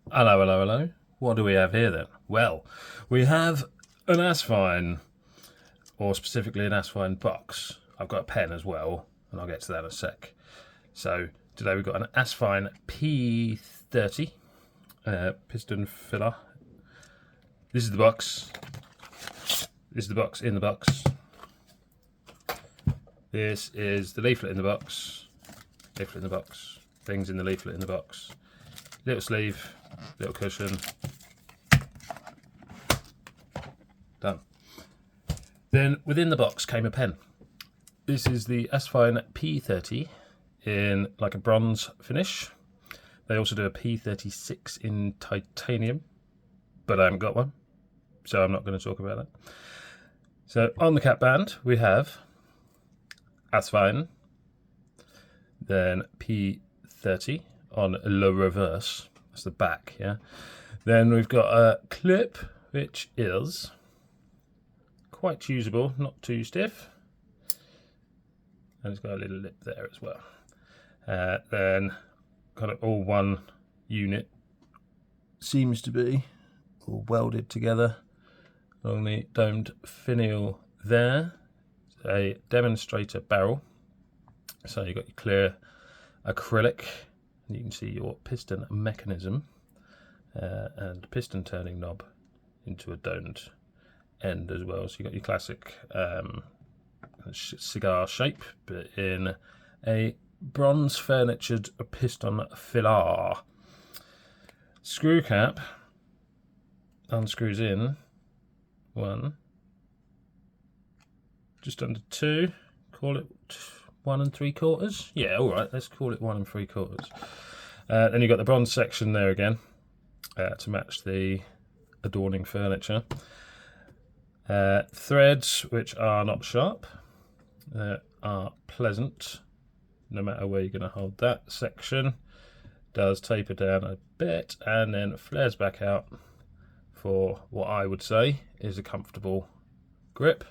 Hello, hello, hello. What do we have here then? Well, we have an Asvine, or specifically an Asvine box. I've got a pen as well, and I'll get to that in a sec. So today we've got an Asvine P30 piston filler. This is the box. This is the box in the box. This is the leaflet in the box. Leaflet in the box. Things in the leaflet in the box. Little sleeve, little cushion. Done. Then within the box came a pen. This is the Asvine P30 in like a bronze finish. They also do a P36 in titanium, but I haven't got one, so I'm not going to talk about that. So on the cap band we have Asvine, then P30 on le reverse. That's the back, yeah. Then we've got a clip, which is quite usable, not too stiff. And it's got a little lip there as well. Then got it all one unit. Seems to be all welded together along the domed finial there. It's a demonstrator barrel. So you've got your clear acrylic. You can see your piston mechanism and piston turning knob into a domed end as well. So you've got your classic cigar shape, but in a bronze furnitured piston filler. Screw cap unscrews in one, just under two, call it 1 3/4. Yeah, all right, let's call it 1 3/4. Then you've got the bronze section there again to match the adorning furniture. Threads which are not sharp, are pleasant no matter where you're going to hold that. Section does taper down a bit and then flares back out for what I would say is a comfortable grip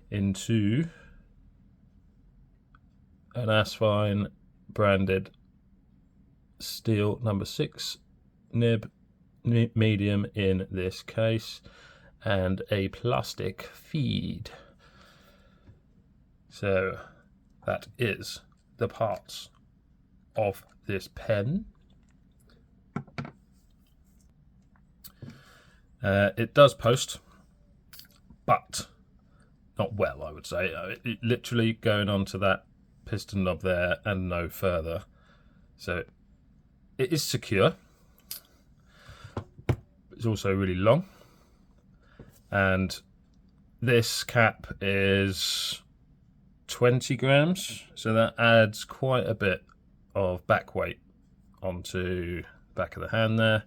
into an Asvine branded steel number 6 nib, medium in this case, and a plastic feed. So that is the parts of this pen. It does post, but not well, I would say. It literally going onto that piston knob there and no further. So it is secure. It's also really long. And this cap is 20 grams, so that adds quite a bit of back weight onto the back of the hand there.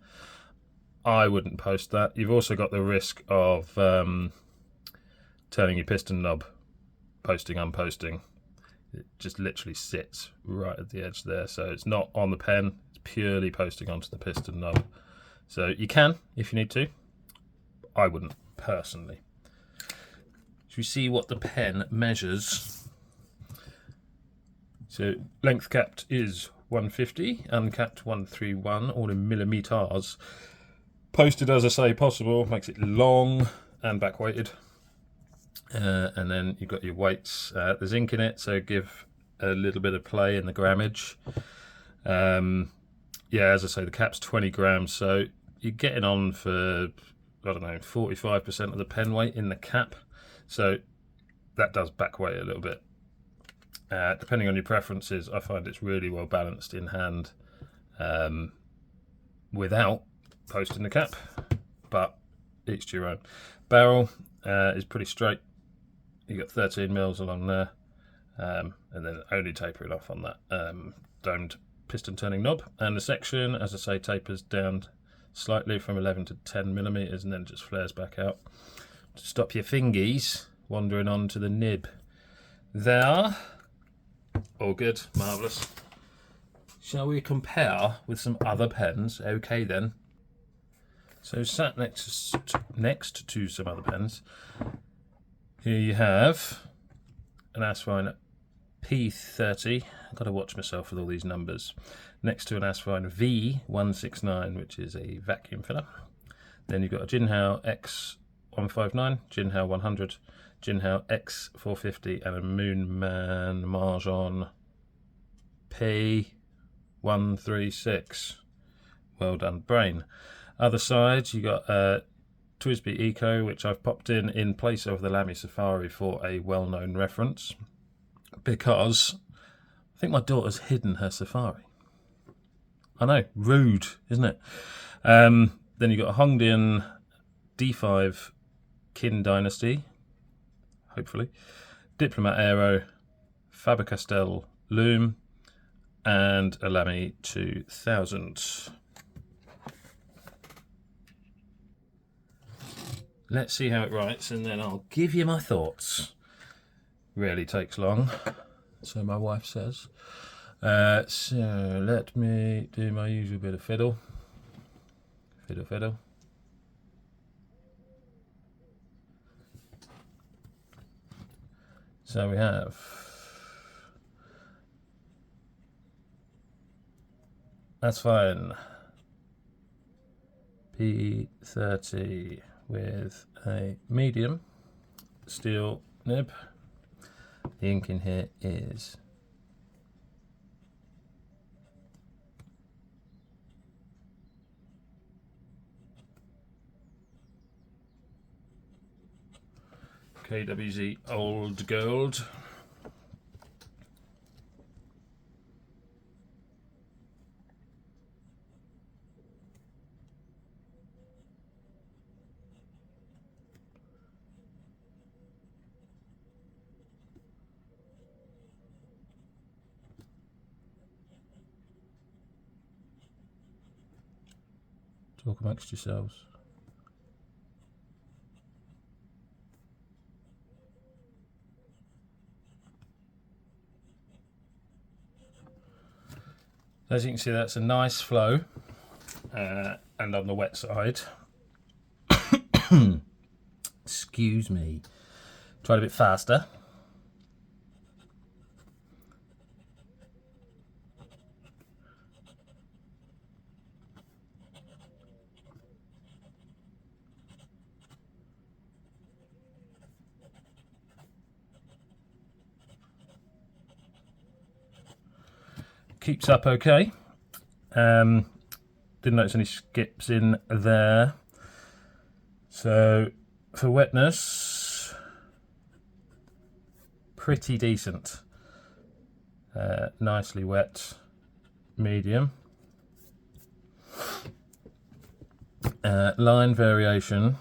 I wouldn't post that. You've also got the risk of turning your piston knob posting, unposting. It just literally sits right at the edge there, so it's not on the pen, it's purely posting onto the piston knob. So you can if you need to. I wouldn't personally. Should we see what the pen measures? So length capped is 150, uncapped 131, all in millimeters. Posted, as I say, possible, makes it long and back weighted. And then you've got your weights. There's ink in it, so give a little bit of play in the grammage. Yeah, as I say, the cap's 20 grams, so you're getting on for, I don't know, 45% of the pen weight in the cap. So that does back weight a little bit. Depending on your preferences, I find it's really well balanced in hand without posting the cap, but each to your own. Barrel is pretty straight. You got 13 mils along there, and then only tapering off on that domed piston turning knob. And the section, as I say, tapers down slightly from 11 to 10 millimeters, and then just flares back out to stop your fingies wandering onto the nib. There, all good, marvellous. Shall we compare with some other pens? Okay then. So sat next to some other pens, here you have an Asvine P30. I've got to watch myself with all these numbers. next to an Asvine V169, which is a vacuum filler. Then you've got a Jinhao X159, Jinhao 100, Jinhao X450, and a Moonman Marjon P136. Well done, brain. Other side, you got Twisby Eco, which I've popped in place of the Lamy Safari for a well-known reference, because I think my daughter's hidden her Safari. I know, rude, isn't it? Then you got a Hongdian D5 Qin Dynasty, hopefully, Diplomat Aero, Faber-Castell Loom, and a Lamy 2000. Let's see how it writes, and then I'll give you my thoughts. Rarely takes long, so my wife says. So let me do my usual bit of fiddle. Fiddle, fiddle. So we have Asvine P30 with a medium steel nib. The ink in here is KWZ Old Gold. Talk amongst yourselves. As you can see, that's a nice flow, and on the wet side, excuse me, tried a bit faster. Keeps up okay. Didn't notice any skips in there. So for wetness, pretty decent. Nicely wet, medium. Line variation.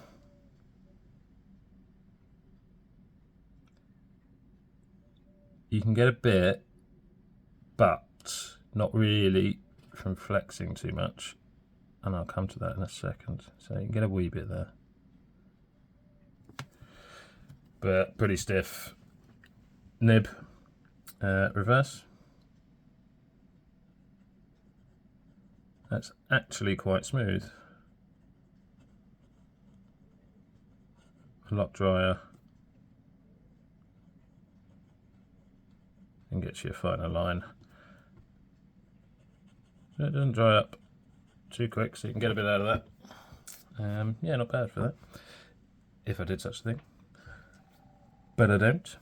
You can get a bit, but not really from flexing too much, and I'll come to that in a second. So you can get a wee bit there, but pretty stiff nib. Reverse. That's actually quite smooth. A lot drier, and gets you a finer line. It doesn't dry up too quick, so you can get a bit out of that. Yeah, not bad for that, if I did such a thing, but I don't.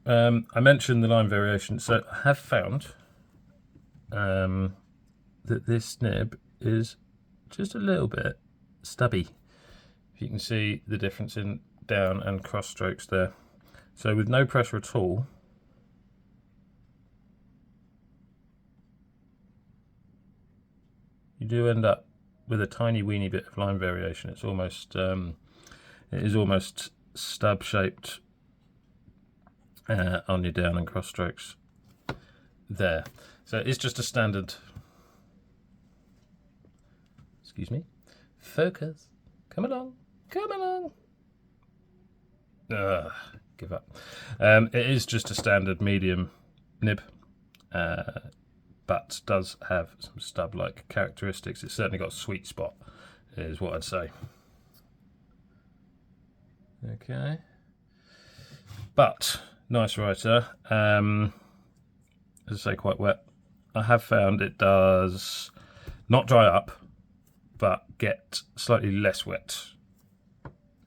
I mentioned the line variation, so I have found that this nib is just a little bit stubby. If you can see the difference in down and cross strokes there. So with no pressure at all, you do end up with a tiny weeny bit of line variation. It's almost, it is almost stub shaped on your down and cross strokes there. So it's just a standard, excuse me, focus, come along, come along. Give up. It is just a standard medium nib, but does have some stub-like characteristics. It's certainly got a sweet spot, is what I'd say. Okay, but nice writer. As I say, quite wet. I have found it does not dry up, but get slightly less wet,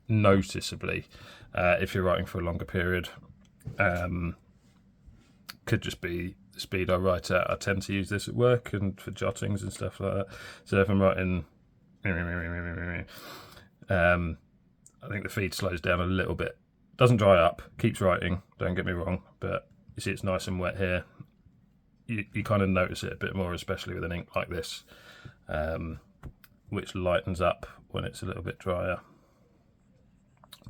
noticeably, if you're writing for a longer period. Could just be the speed I write at. I tend to use this at work and for jottings and stuff like that. So if I'm writing, I think the feed slows down a little bit. Doesn't dry up, keeps writing, don't get me wrong, but you see it's nice and wet here. You kind of notice it a bit more, especially with an ink like this, which lightens up when it's a little bit drier.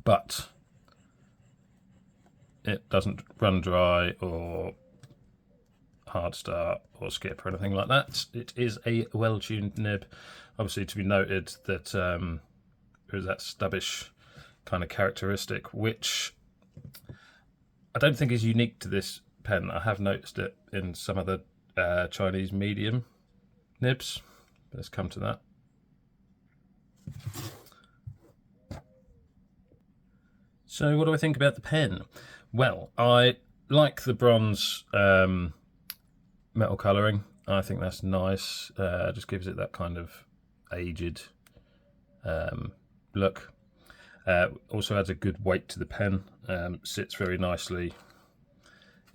But it doesn't run dry or hard start or skip or anything like that. It is a well-tuned nib. Obviously, to be noted that there is that stubbish kind of characteristic, which I don't think is unique to this pen. I have noticed it in some of the Chinese medium nibs. Let's come to that. So what do I think about the pen? Well, I like the bronze metal colouring. I think that's nice. Just gives it that kind of aged look. Also adds a good weight to the pen. Sits very nicely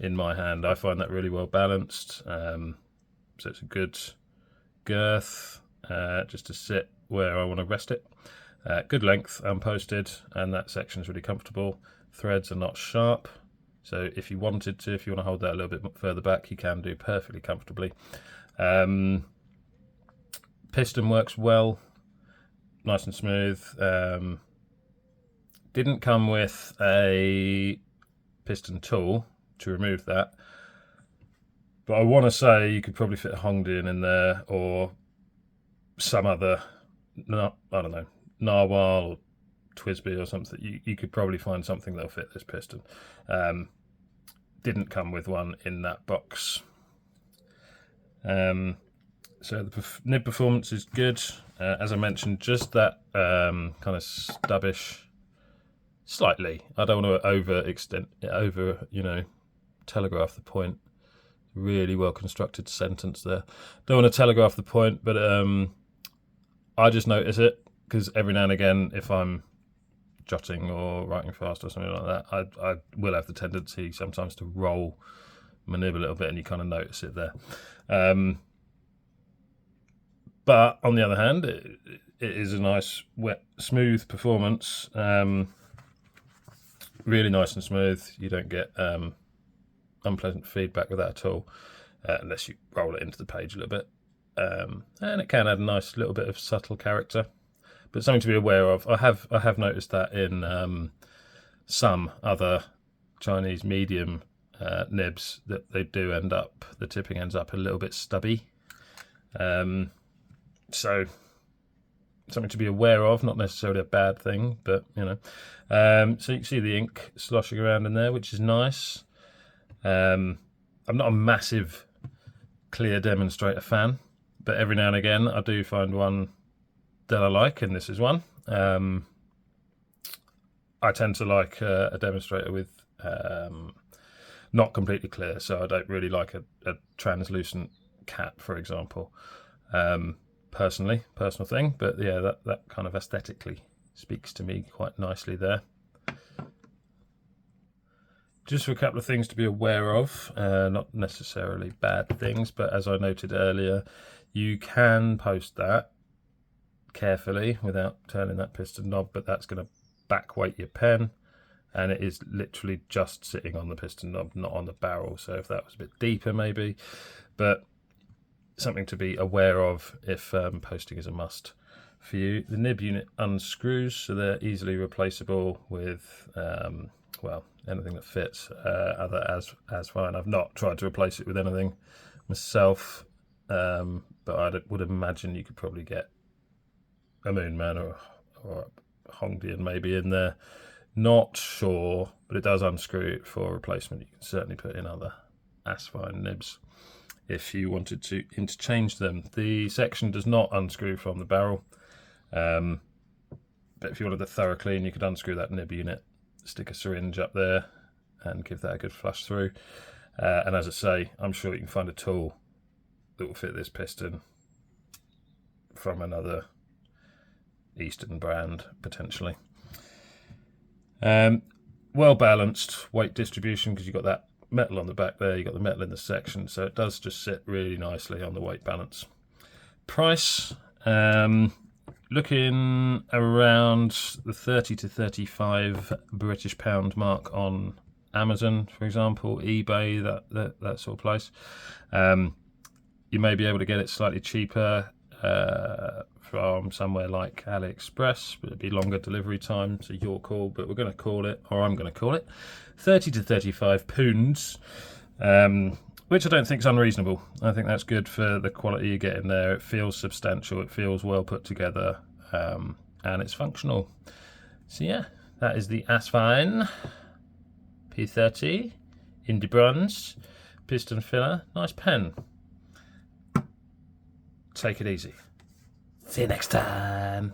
in my hand. I find that really well balanced. So it's a good girth just to sit where I want to rest it. Good length, unposted, and that section is really comfortable. Threads are not sharp, so if you wanted to, if you want to hold that a little bit further back, you can do perfectly comfortably. Piston works well, nice and smooth. Didn't come with a piston tool to remove that, but I want to say you could probably fit a Hongdian in there or some other, I don't know, Narwhal or Twisby or something. You could probably find something that'll fit this piston. Didn't come with one in that box. So the nib performance is good. As I mentioned, just that kind of stubbish, slightly. I don't want to telegraph the point. Really well constructed sentence there. Don't want to telegraph the point, but I just notice it because every now and again, if I'm jotting or writing fast or something like that, I will have the tendency sometimes to roll my nib a little bit, and you kind of notice it there. But on the other hand, it is a nice, wet, smooth performance. Really nice and smooth. You don't get unpleasant feedback with that at all, unless you roll it into the page a little bit. And it can add a nice little bit of subtle character, but something to be aware of. I have noticed that in some other Chinese medium nibs, that they do end up, the tipping ends up a little bit stubby. So something to be aware of, not necessarily a bad thing, but you know. So you can see the ink sloshing around in there, which is nice. I'm not a massive clear demonstrator fan, but every now and again I do find one that I like, and this is one. I tend to like a demonstrator with not completely clear, so I don't really like a translucent cap, for example. Personal thing, but yeah, that kind of aesthetically speaks to me quite nicely there. Just for a couple of things to be aware of, not necessarily bad things, but as I noted earlier, you can post that carefully without turning that piston knob, but that's going to back weight your pen, and it is literally just sitting on the piston knob, not on the barrel. So if that was a bit deeper maybe, but something to be aware of if posting is a must for you. The nib unit unscrews, so they're easily replaceable with well, anything that fits. Other Asvine, I've not tried to replace it with anything myself, but I would imagine you could probably get a Moonman or a Hongdian maybe in there. Not sure, but it does unscrew it for replacement. You can certainly put in other Asvine nibs if you wanted to interchange them. The section does not unscrew from the barrel, but if you wanted a thorough clean, you could unscrew that nib unit, stick a syringe up there and give that a good flush through. And as I say, I'm sure you can find a tool that will fit this piston from another Eastern brand, potentially. Well balanced weight distribution, because you've got that metal on the back there, you've got the metal in the section, so it does just sit really nicely on the weight balance. Price, looking around the 30 to 35 British pound mark on Amazon, for example, eBay, that sort of place. You may be able to get it slightly cheaper from somewhere like AliExpress, but it'd be longer delivery time, so your call, but we're going to call it, or I'm going to call it, 30 to 35 pounds, which I don't think is unreasonable. I think that's good for the quality you get in there. It feels substantial, it feels well put together, and it's functional. So yeah, that is the Asvine P30 Indie Bronze piston filler. Nice pen. Take it easy. See you next time.